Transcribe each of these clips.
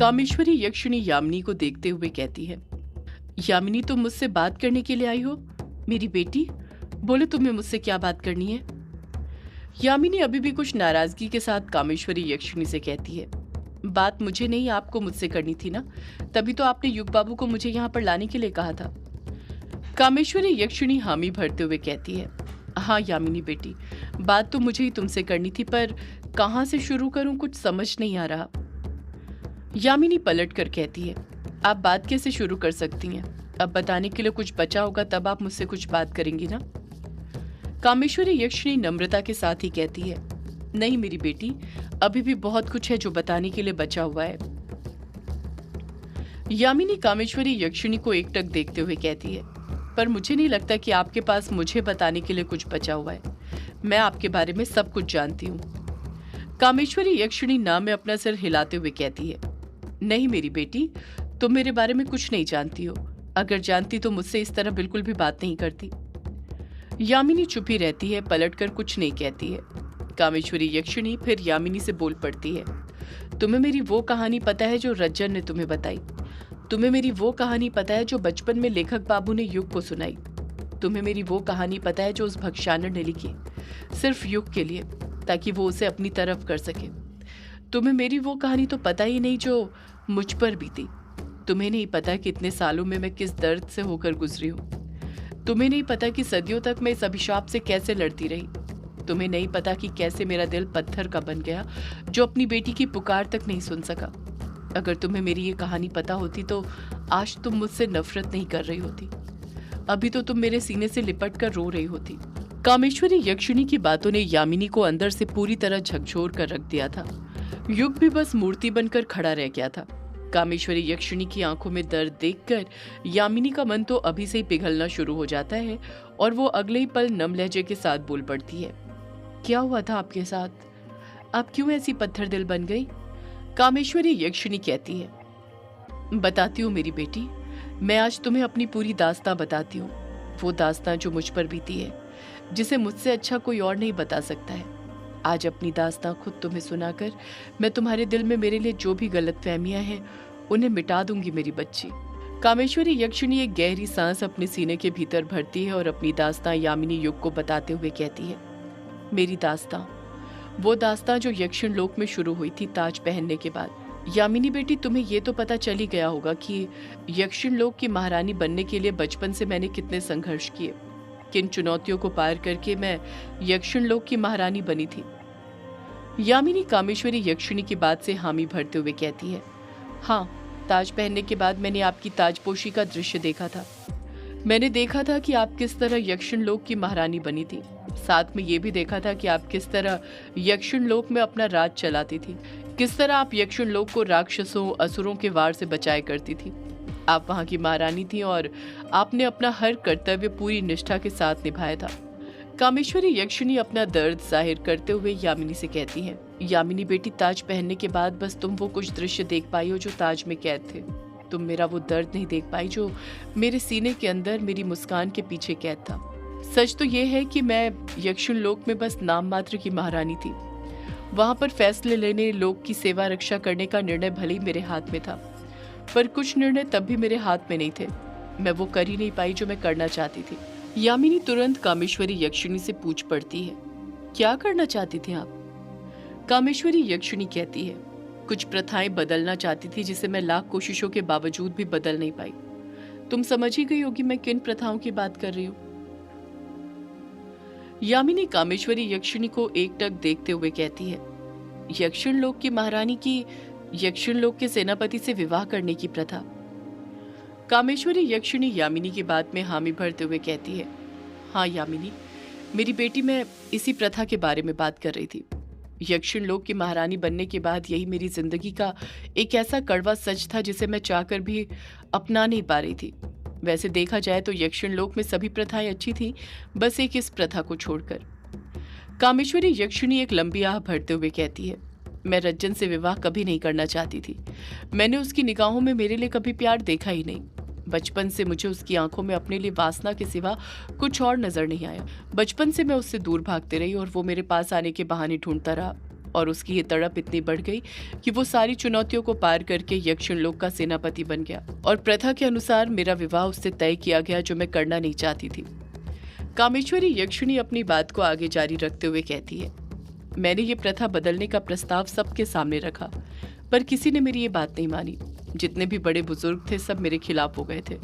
कामेश्वरी यक्षिणी यामिनी को देखते हुए कहती है, यामिनी तुम मुझसे बात करने के लिए आई हो? मेरी बेटी, बोले तुम्हें मुझसे क्या बात करनी है? यामिनी अभी भी कुछ नाराजगी के साथ कामेश्वरी यक्षिणी से कहती है, बात मुझे नहीं आपको मुझसे करनी थी ना, तभी तो आपने युग बाबू को मुझे यहाँ पर लाने के लिए कहा था। कामेश्वरी यक्षिणी हामी भरते हुए कहती है, हाँ यामिनी बेटी, बात तो मुझे ही तुमसे करनी थी, पर कहाँ से शुरू करूं कुछ समझ नहीं आ रहा। यामिनी पलट कर कहती है, आप बात कैसे शुरू कर सकती हैं? अब बताने के लिए कुछ बचा होगा तब आप मुझसे कुछ बात करेंगी ना। कामेश्वरी यक्षिणी नम्रता के साथ ही कहती है, नहीं मेरी बेटी, अभी भी बहुत कुछ है जो बताने के लिए बचा हुआ है। यामिनी कामेश्वरी यक्षिणी को एकटक देखते हुए कहती है, पर मुझे नहीं लगता कि आपके पास मुझे बताने के लिए कुछ बचा हुआ है। मैं आपके बारे में सब कुछ जानती हूँ। कामेश्वरी यक्षिणी ना में अपना सिर हिलाते हुए कहती है, नहीं मेरी बेटी, तुम मेरे बारे में कुछ नहीं जानती हो। अगर जानती तो मुझसे इस तरह बिल्कुल भी बात नहीं करती। यामिनी चुप ही रहती है, पलटकर कुछ नहीं कहती है। कामेश्वरी यक्षिणी फिर यामिनी से बोल पड़ती है, तुम्हें मेरी वो कहानी पता है जो रज्जन ने तुम्हें बताई? तुम्हें मेरी वो कहानी पता है जो बचपन में लेखक बाबू ने युग को सुनाई? तुम्हें मेरी वो कहानी पता है जो उस भक्षानर ने लिखी, सिर्फ युग के लिए, ताकि वो उसे अपनी तरफ कर सके? तुम्हें मेरी वो कहानी तो पता ही नहीं जो मुझ पर बीती। तुम्हें नहीं पता कि इतने सालों में मैं किस दर्द से होकर गुजरी हूँ। तुम्हें नहीं पता कि सदियों तक मैं इस अभिशाप से कैसे लड़ती रही। तुम्हें नहीं पता कि कैसे मेरा दिल पत्थर का बन गया जो अपनी बेटी की पुकार तक नहीं सुन सका। अगर तुम्हें मेरी ये कहानी पता होती तो आज तुम मुझसे नफरत नहीं कर रही होती। अभी तो तुम मेरे सीने से लिपट कर रो रही होती। कामेश्वरी यक्षिणी की बातों ने यामिनी को अंदर से पूरी तरह झकझोर कर रख दिया था। युग भी बस मूर्ति बनकर खड़ा रह गया था। कामेश्वरी यक्षिणी की आंखों में दर्द देखकर यामिनी का मन तो अभी से ही पिघलना शुरू हो जाता है और वो अगले ही पल नम लहजे के साथ बोल पड़ती है, क्या हुआ था आपके साथ? आप क्यों ऐसी पत्थर दिल बन गई? कामेश्वरी यक्षिणी कहती है, बताती हूँ मेरी बेटी, मैं आज तुम्हें अपनी पूरी दास्तां बताती हूँ। वो दास्तां जो मुझ पर बीती है, जिसे मुझसे अच्छा कोई और नहीं बता सकता है। आज अपनी दास्तां खुद तुम्हें सुनाकर मैं तुम्हारे दिल में मेरे लिए जो भी गलतफहमियां हैं उन्हें मिटा दूंगी मेरी बच्ची। कामेश्वरी यक्षिणी एक गहरी सांस अपने सीने के भीतर भरती है और अपनी दास्तां यामिनी युग को बताते हुए कहती है, मेरी दास्तां, वो दास्तां जो यक्षिण लोक में शुरू हुई थी ताज पहनने के बाद। यामिनी बेटी, तुम्हें ये तो पता चल ही गया होगा कि यक्षिण लोक की महारानी बनने के लिए बचपन से मैंने कितने संघर्ष किए, किन चुनौतियों को पार करके मैं यक्षिण लोक की महारानी बनी थी। यामिनी कामेश्वरी यक्षिणी की बात से हामी भरते हुए कहती है, हाँ, ताज पहनने के बाद मैंने आपकी ताजपोशी का दृश्य देखा था। मैंने देखा था कि आप किस तरह यक्षिण लोक की महारानी बनी थी। साथ में ये भी देखा था कि आप किस तरह यक्षिण लोक में अपना राज चलाती थी, किस तरह आप यक्षिण लोक को राक्षसों असुरों के वार से बचाया करती थी। आप वहां की महारानी थी और आपने अपना हर कर्तव्य पूरी निष्ठा के साथ निभाया था। कामेश्वरी यक्षिणी अपना दर्द जाहिर करते हुए यामिनी से कहती है, यामिनी बेटी, ताज पहनने के बाद बस तुम वो कुछ दृश्य देख पाई हो जो ताज में कैद थे। तुम मेरा वो दर्द नहीं देख पाई जो मेरे सीने के अंदर मेरी मुस्कान के पीछे कैद था। सच तो ये है कि मैं यक्षिण लोक में बस नाम मात्र की महारानी थी। वहां पर फैसले लेने, लोक की सेवा रक्षा करने का निर्णय भले ही मेरे हाथ में था, पर कुछ निर्णय तब भी मेरे हाथ में नहीं थे। मैं वो कर ही नहीं पाई जो मैं करना चाहती थी। यामिनी तुरंत कामेश्वरी यक्षिणी से पूछ पड़ती है, क्या करना चाहती थी आप? कामेश्वरी यक्षिणी कहती है, कुछ प्रथाएं बदलना चाहती थी जिसे मैं लाख कोशिशों के बावजूद भी बदल नहीं पाई। तुम समझ ही गई होगी मैं किन प्रथाओं की बात कर रही हूँ। यामिनी कामेश्वरी यक्षिणी को एकटक देखते हुए कहती है, यक्षिण लोक की महारानी की यक्षिण लोक के सेनापति से विवाह करने की प्रथा। कामेश्वरी यक्षिणी यामिनी की बात में हामी भरते हुए कहती है, हाँ यामिनी मेरी बेटी, मैं इसी प्रथा के बारे में बात कर रही थी। यक्षिण लोक की महारानी बनने के बाद यही मेरी जिंदगी का एक ऐसा कड़वा सच था जिसे मैं चाहकर भी अपना नहीं पा रही थी। वैसे देखा जाए तो यक्षिण लोक में सभी प्रथाएं अच्छी थी, बस एक इस प्रथा को छोड़कर। कामेश्वरी यक्षिणी एक लंबी आह भरते हुए कहती है, मैं रज्जन से विवाह कभी नहीं करना चाहती थी। मैंने उसकी निगाहों में मेरे लिए कभी प्यार देखा ही नहीं। बचपन से मुझे उसकी आंखों में अपने लिए वासना के सिवा कुछ और नजर नहीं आया। बचपन से मैं उससे दूर भागते रही और वो मेरे पास आने के बहाने ढूंढता रहा। और उसकी ये तड़प इतनी बढ़ गई कि वो सारी चुनौतियों को पार करके यक्षिण लोक का सेनापति बन गया और प्रथा के अनुसार मेरा विवाह उससे तय किया गया, जो मैं करना नहीं चाहती थी। कामेश्वरी यक्षिणी अपनी बात को आगे जारी रखते हुए कहती है, मैंने ये प्रथा बदलने का प्रस्ताव सबके सामने रखा, पर किसी ने मेरी ये बात नहीं मानी। जितने भी बड़े बुजुर्ग थे सब मेरे खिलाफ हो गए थे।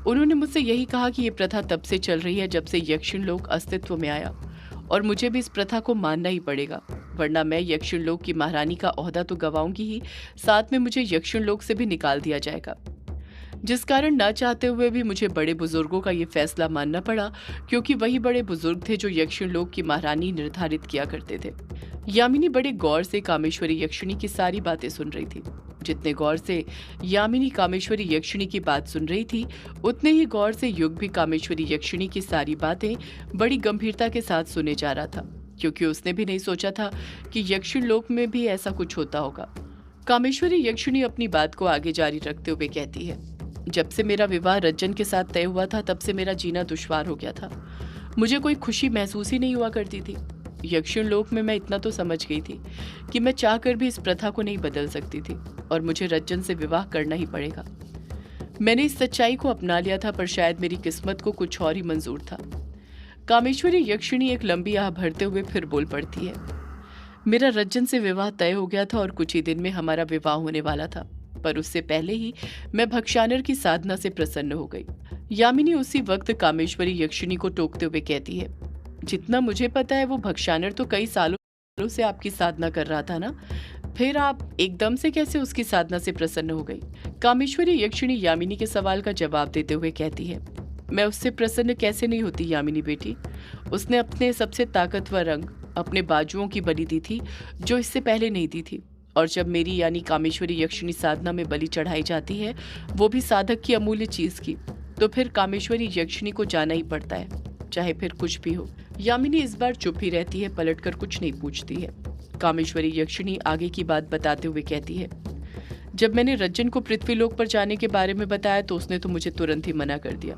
उन्होंने मुझसे यही कहा कि ये प्रथा तब से चल रही है जब से यक्षिण लोक अस्तित्व में आया, और मुझे भी इस प्रथा को मानना ही पड़ेगा, वरना मैं यक्षिण लोक की महारानी का ओहदा तो गंवाऊंगी ही, साथ में मुझे यक्षिण लोक से भी निकाल दिया जाएगा। जिस कारण ना चाहते हुए भी मुझे बड़े बुजुर्गों का ये फैसला मानना पड़ा, क्योंकि वही बड़े बुजुर्ग थे जो यक्षिण लोक की महारानी निर्धारित किया करते थे। यामिनी बड़े गौर से कामेश्वरी यक्षिणी की सारी बातें सुन रही थी। जितने गौर से यामिनी कामेश्वरी यक्षिणी की बात सुन रही थी, उतने ही गौर से युग भी कामेश्वरी यक्षिणी की सारी बातें बड़ी गंभीरता के साथ सुने जा रहा था, क्योंकि उसने भी नहीं सोचा था कि यक्षिण लोक में भी ऐसा कुछ होता होगा। कामेश्वरी यक्षिणी अपनी बात को आगे जारी रखते हुए कहती है, जब से मेरा विवाह रज्जन के साथ तय हुआ था तब से मेरा जीना दुश्वार हो गया था। मुझे कोई खुशी महसूस ही नहीं हुआ करती थी। यक्षिण लोक में मैं इतना तो समझ गई थी कि मैं चाहकर भी इस प्रथा को नहीं बदल सकती थी और मुझे रज्जन से विवाह करना ही पड़ेगा। मैंने इस सच्चाई को अपना लिया था, पर शायद मेरी किस्मत को कुछ और ही मंजूर था। कामेश्वरी यक्षिणी एक लंबी आह भरते हुए फिर बोल पड़ती है, मेरा रज्जन से विवाह तय हो गया था और कुछ ही दिन में हमारा विवाह होने वाला था, पर उससे पहले ही मैं भक्षानर की साधना से प्रसन्न हो गई। यामिनी उसी वक्त कामेश्वरी यक्षिणी को टोकते हुए कहती है, जितना मुझे पता है वो भक्षानर तो कई सालों से आपकी साधना कर रहा था ना, फिर आप एकदम से कैसे उसकी साधना से प्रसन्न हो गई? कामेश्वरी यक्षिणी यामिनी के सवाल का जवाब देते हुए कहती है, मैं उससे प्रसन्न कैसे नहीं होती यामिनी बेटी। उसने अपने सबसे ताकतवर अंग, अपने बाजुओं की बलि दी थी, जो इससे पहले नहीं दी थी। और जब मेरी यानी कामेश्वरी यक्षिणी साधना में बलि चढ़ाई जाती है, वो भी साधक की अमूल्य चीज की, तो फिर कामेश्वरी यक्षिणी को जाना ही पड़ता है, चाहे फिर कुछ भी हो। यामिनी इस बार चुप ही रहती है, पलटकर कुछ नहीं पूछती है। कामेश्वरी यक्षिणी आगे की बात बताते हुए कहती है, जब मैंने रज्जन को पृथ्वीलोक पर जाने के बारे में बताया तो उसने तो मुझे तुरंत ही मना कर दिया,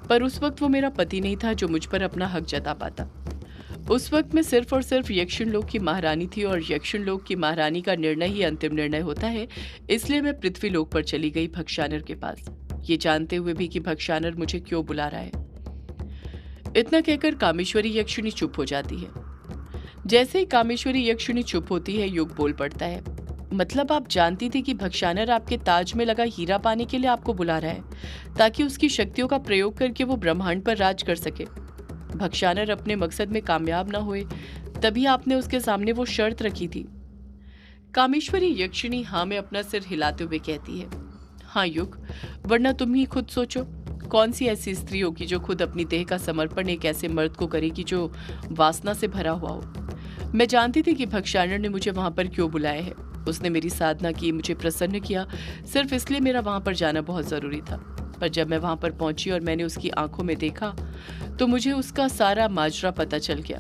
पर उस वक्त वो मेरा पति नहीं था जो मुझ पर अपना हक जता पाता। उस वक्त मैं सिर्फ और सिर्फ यक्षिण लोक की महारानी थी, और यक्षिण लोक की महारानी का निर्णय ही अंतिम निर्णय होता है, इसलिए मैं पृथ्वीलोक पर चली गई भक्षानर के पास, ये जानते हुए भी कि भक्षानर मुझे क्यों बुला रहा है। इतना कहकर कामेश्वरी यक्षिणी चुप हो जाती है। जैसे ही कामेश्वरी यक्षिणी चुप होती है, युग बोल पड़ता है, मतलब आप जानती थी कि भक्षानर आपके ताज में लगा हीरा पाने के लिए आपको बुला रहा है, ताकि उसकी शक्तियों का प्रयोग करके वो ब्रह्मांड पर राज कर सके। भक्षानर अपने मकसद में कामयाब ना हुए, तभी आपने उसके सामने वो शर्त रखी थी। कामेश्वरी यक्षिणी हाँ में अपना सिर हिलाते हुए कहती है, हाँ युग, वरना तुम ही खुद सोचो, कौन सी ऐसी स्त्री होगी जो खुद अपनी देह का समर्पण एक ऐसे मर्द को करेगी जो वासना से भरा हुआ हो। मैं जानती थी कि भक्षानर ने मुझे वहां पर क्यों बुलाया है। उसने मेरी साधना की, मुझे प्रसन्न किया, सिर्फ इसलिए मेरा वहां पर जाना बहुत जरूरी था। पर जब मैं वहां पर पहुंची और मैंने उसकी आंखों में देखा, तो मुझे उसका सारा माजरा पता चल गया।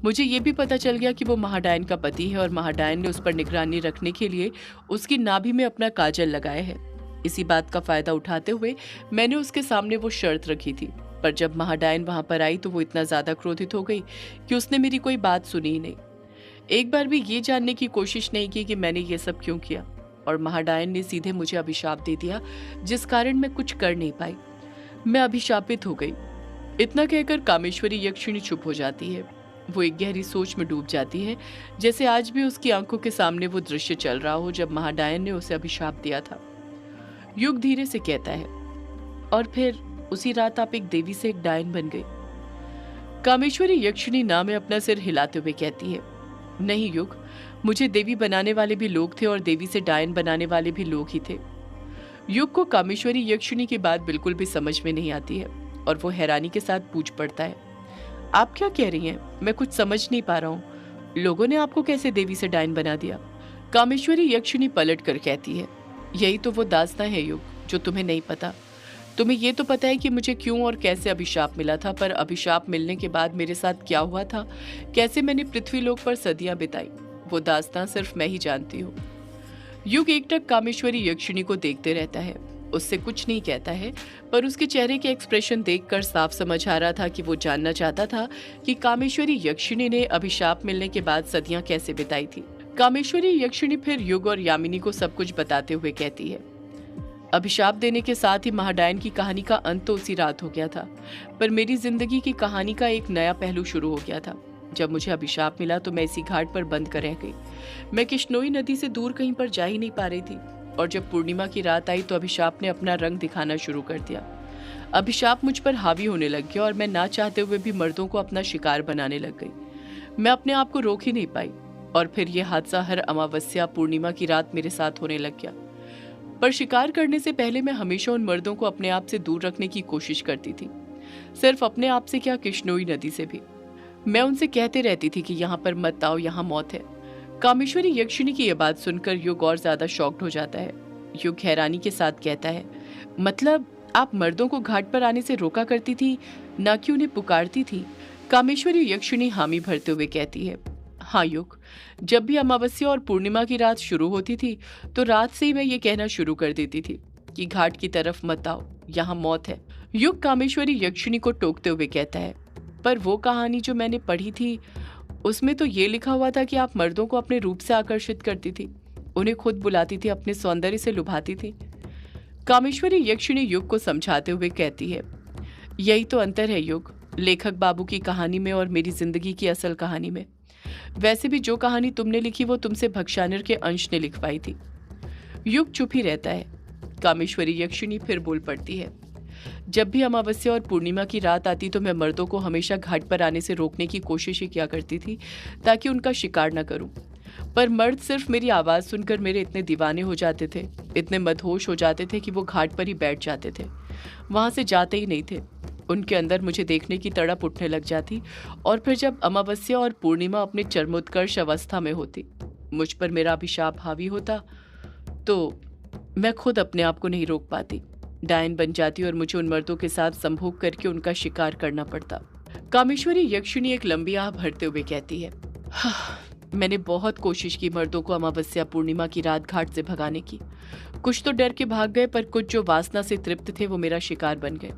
मुझे ये भी पता चल गया कि वो महाडायन का पति है, और महाडायन ने उस पर निगरानी रखने के लिए उसकी नाभि में अपना काजल लगाया है। इसी बात का फायदा उठाते हुए मैंने उसके सामने वो शर्त रखी थी, पर जब महाडायन वहां पर आई तो वो इतना ज्यादा क्रोधित हो गई कि उसने मेरी कोई बात सुनी ही नहीं। एक बार भी ये जानने की कोशिश नहीं की कि मैंने ये सब क्यों किया, और महाडायन ने सीधे मुझे अभिशाप दे दिया, जिस कारण मैं कुछ कर नहीं पाई। मैं अभिशापित हो गई। इतना कहकर कामेश्वरी यक्षिणी चुप हो जाती है। वो एक गहरी सोच में डूब जाती है, जैसे आज भी उसकी आंखों के सामने वो दृश्य चल रहा हो जब महाडायन ने उसे अभिशाप दिया था। युग धीरे से कहता है, और फिर उसी रात आप एक देवी से एक डायन बन गई। कामेश्वरी यक्षिणी ना में अपना सिर हिलाते हुए कहती है, नहीं युग, मुझे देवी बनाने वाले भी लोग थे और देवी से डायन बनाने वाले भी लोग ही थे। युग को कामेश्वरी यक्षिणी की बात बिल्कुल भी समझ में नहीं आती है, और वो हैरानी के साथ पूछ पड़ता है, आप क्या कह रही हैं? मैं कुछ समझ नहीं पा रहा हूँ। लोगों ने आपको कैसे देवी से डायन बना दिया? कामेश्वरी यक्षिणी पलट कर कहती है, यही तो वो दास्तां है युग, जो तुम्हें नहीं पता। तुम्हें ये तो पता है कि मुझे क्यों और कैसे अभिशाप मिला था, पर अभिशाप मिलने के बाद मेरे साथ क्या हुआ था, कैसे मैंने पृथ्वीलोक पर सदियां बिताई, वो दास्तां सिर्फ मैं ही जानती हूँ। युग एकटक कामेश्वरी यक्षिणी को देखते रहता है। उससे कुछ नहीं कहता है, पर उसके चेहरे के एक्सप्रेशन देखकर साफ समझ आ रहा था कि वो जानना चाहता था कि कामेश्वरी यक्षिणी ने अभिशाप मिलने के बाद सदियां कैसे बिताई थी। कामेश्वरी यक्षिणी फिर युग और यामिनी को सब कुछ बताते हुए कहती है, अभिशाप देने के साथ ही महाडायन की कहानी का अंत तो उसी रात हो गया था, पर मेरी जिंदगी की कहानी का एक नया पहलू शुरू हो गया था। जब मुझे अभिशाप मिला तो मैं इसी घाट पर बंद कर रह गई। मैं किश्नोई नदी से दूर कहीं पर जा ही नहीं पा रही थी, और जब पूर्णिमा की रात आई तो अभिशाप ने अपना रंग दिखाना शुरू कर दिया। अभिशाप मुझ पर हावी होने लग गया और मैं ना चाहते हुए भी मर्दों को अपना शिकार बनाने लग गई। मैं अपने आप को रोक ही नहीं पाई, और फिर यह हादसा हर अमावस्या पूर्णिमा की रात मेरे साथ होने लग गया। पर शिकार करने से पहले मैं हमेशा उन मर्दों को अपने आप से दूर रखने की कोशिश करती थी। सिर्फ अपने आप से क्या, किश्नोई नदी से भी। मैं उनसे कहते रहती थी कि यहाँ पर मत आओ, यहाँ मौत है। कामेश्वरी यक्षिणी की यह बात सुनकर युग और ज्यादा शॉक्ड हो जाता है। युग हैरानी के साथ कहता है, मतलब आप मर्दों को घाट पर आने से रोका करती थी, ना कि उन्हें पुकारती थी? कामेश्वरी यक्षिणी हामी भरते हुए कहती है, हाँ युग, जब भी अमावस्या और पूर्णिमा की रात शुरू होती थी तो रात से ही मैं ये कहना शुरू कर देती थी कि घाट की तरफ मत आओ, यहाँ मौत है। युग कामेश्वरी यक्षिणी को टोकते हुए कहता है, पर वो कहानी जो मैंने पढ़ी थी उसमें तो ये लिखा हुआ था कि आप मर्दों को अपने रूप से आकर्षित करती थी, उन्हें खुद बुलाती थी, अपने सौंदर्य से लुभाती थी। कामेश्वरी यक्षिणी युग को समझाते हुए कहती है, यही तो अंतर है युग, लेखक बाबू की कहानी में और मेरी जिंदगी की असल कहानी में। वैसे भी जो कहानी तुमने लिखी वो तुमसे भक्षानिर के अंश ने लिखवाई थी। युग चुप ही रहता है। कामेश्वरी यक्षिणी फिर बोल पड़ती है, जब भी अमावस्या और पूर्णिमा की रात आती तो मैं मर्दों को हमेशा घाट पर आने से रोकने की कोशिश ही किया करती थी ताकि उनका शिकार न करूं। पर मर्द सिर्फ मेरी आवाज सुनकर मेरे इतने दीवाने हो जाते थे, इतने मदहोश हो जाते थे कि वो घाट पर ही बैठ जाते थे, वहां से जाते ही नहीं थे। उनके अंदर मुझे देखने की तड़प उठने लग जाती, और फिर जब अमावस्या और पूर्णिमा अपने चरमोत्कर्ष अवस्था में होती, मुझ पर मेरा अभिशाप हावी होता, तो मैं खुद अपने आप को नहीं रोक पाती, डायन बन जाती और मुझे उन मर्दों के साथ संभोग करके उनका शिकार करना पड़ता। कामेश्वरी यक्षिणी एक लंबी आह भरते हुए कहती है, मैंने बहुत कोशिश की मर्दों को अमावस्या पूर्णिमा की रात घाट से भगाने की। कुछ तो डर के भाग गए, पर कुछ जो वासना से तृप्त थे वो मेरा शिकार बन गए।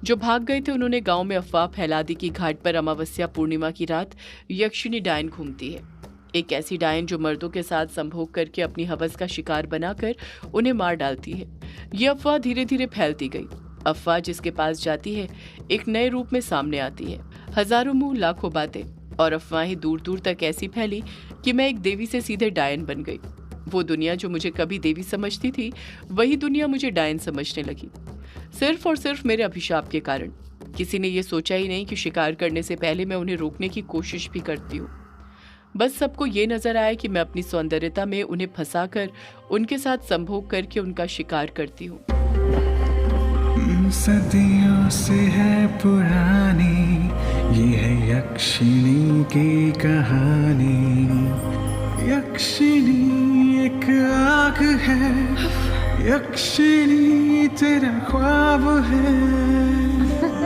जो भाग गए थे उन्होंने गांव में अफवाह फैला दी कि घाट पर अमावस्या पूर्णिमा की रात यक्षिणी डायन घूमती है, एक ऐसी डायन जो मर्दों के साथ संभोग करके अपनी हवस का शिकार बनाकर उन्हें मार डालती है। ये अफवाह धीरे धीरे फैलती गई। अफवाह जिसके पास जाती है एक नए रूप में सामने आती है। हजारों मुंह लाखों बातें, और अफवाहें दूर दूर तक ऐसी फैली कि मैं एक देवी से सीधे डायन बन गई। वो दुनिया जो मुझे कभी देवी समझती थी, वही दुनिया मुझे डायन समझने लगी, सिर्फ और सिर्फ मेरे अभिशाप के कारण। किसी ने ये सोचा ही नहीं कि शिकार करने से पहले मैं उन्हें रोकने की कोशिश भी करती हूँ। बस सबको ये नजर आया कि मैं अपनी सौंदर्यता में उन्हें फंसाकर उनके साथ संभोग करके उनका शिकार करती हूँ। सदियों से है पुरानी ये है यक्षिणी की कहानी। यक्षिणी एक आग है, यक्षिणी तेरा ख्वाब है।